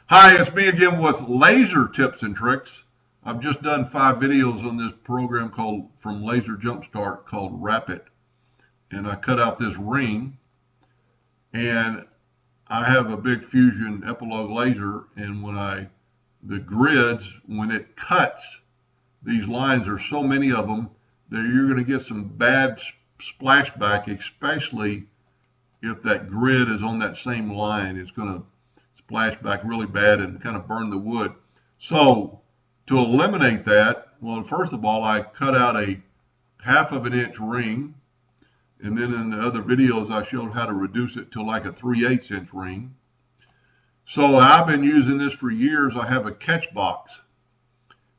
Hi, it's me again with laser tips and tricks. I've just done 5 videos on this program called from Laser Jumpstart called Rapid, and I cut out this ring, and I have a big Fusion Epilogue laser, and the grids, when it cuts, these lines, there's so many of them that you're going to get some bad splashback, especially if that grid is on that same line. It's going to splash back really bad and kind of burn the wood. So to eliminate that, well, first of all, I cut out a 1/2 inch ring, and then in the other videos I showed how to reduce it to like a 3/8 inch ring. So I've been using this for years. I have a catch box,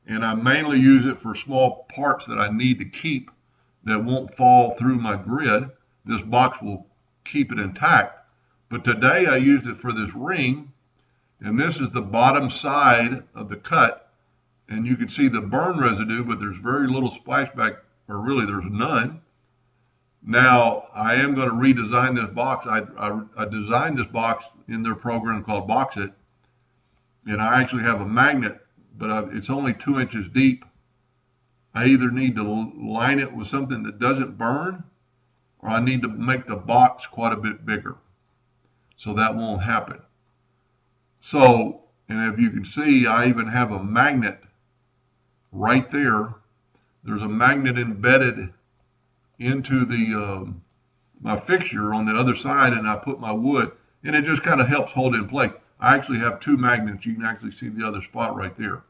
and I mainly use it for small parts that I need to keep that won't fall through my grid. This box will keep it intact. But today I used it for this ring, and this is the bottom side of the cut, and you can see the burn residue, but there's very little splashback, or really there's none. Now I am going to redesign this box. I designed this box in their program called Box It, and I actually have a magnet, but it's only 2 inches deep. I either need to line it with something that doesn't burn, or I need to make the box quite a bit bigger, so that won't happen. So, and if you can see, I even have a magnet right there. There's a magnet embedded into the my fixture on the other side, and I put my wood, and it just kind of helps hold it in place. I actually have 2 magnets. You can actually see the other spot right there.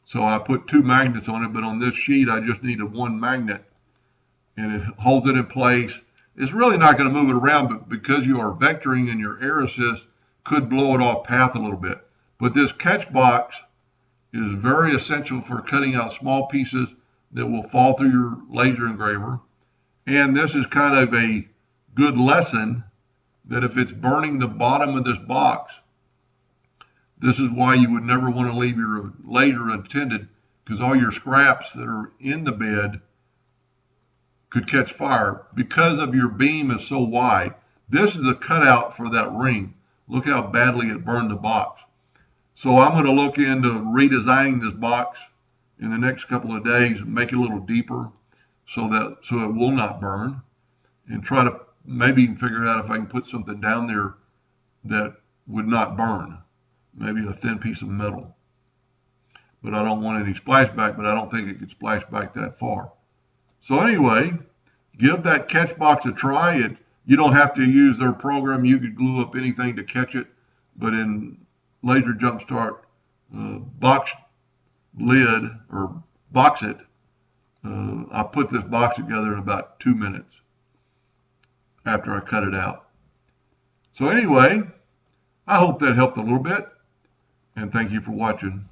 So I put 2 magnets on it, but on this sheet I just needed 1 magnet, and it holds it in place. It's really not going to move it around, but because you are vectoring and your air assist could blow it off path a little bit. But this catch box is very essential for cutting out small pieces that will fall through your laser engraver. And this is kind of a good lesson that if it's burning the bottom of this box, this is why you would never want to leave your laser untended, because all your scraps that are in the bed could catch fire because of your beam is so wide. This is a cutout for that ring. Look how badly it burned the box. So I'm going to look into redesigning this box in the next couple of days and make it a little deeper so it will not burn, and try to maybe even figure out if I can put something down there that would not burn, maybe a thin piece of metal. But I don't want any splashback, but I don't think it could splash back that far. So anyway, give that catch box a try. You don't have to use their program. You could glue up anything to catch it, but in Laser Jumpstart box lid or Box It, I put this box together in about 2 minutes after I cut it out. So anyway, I hope that helped a little bit, and thank you for watching.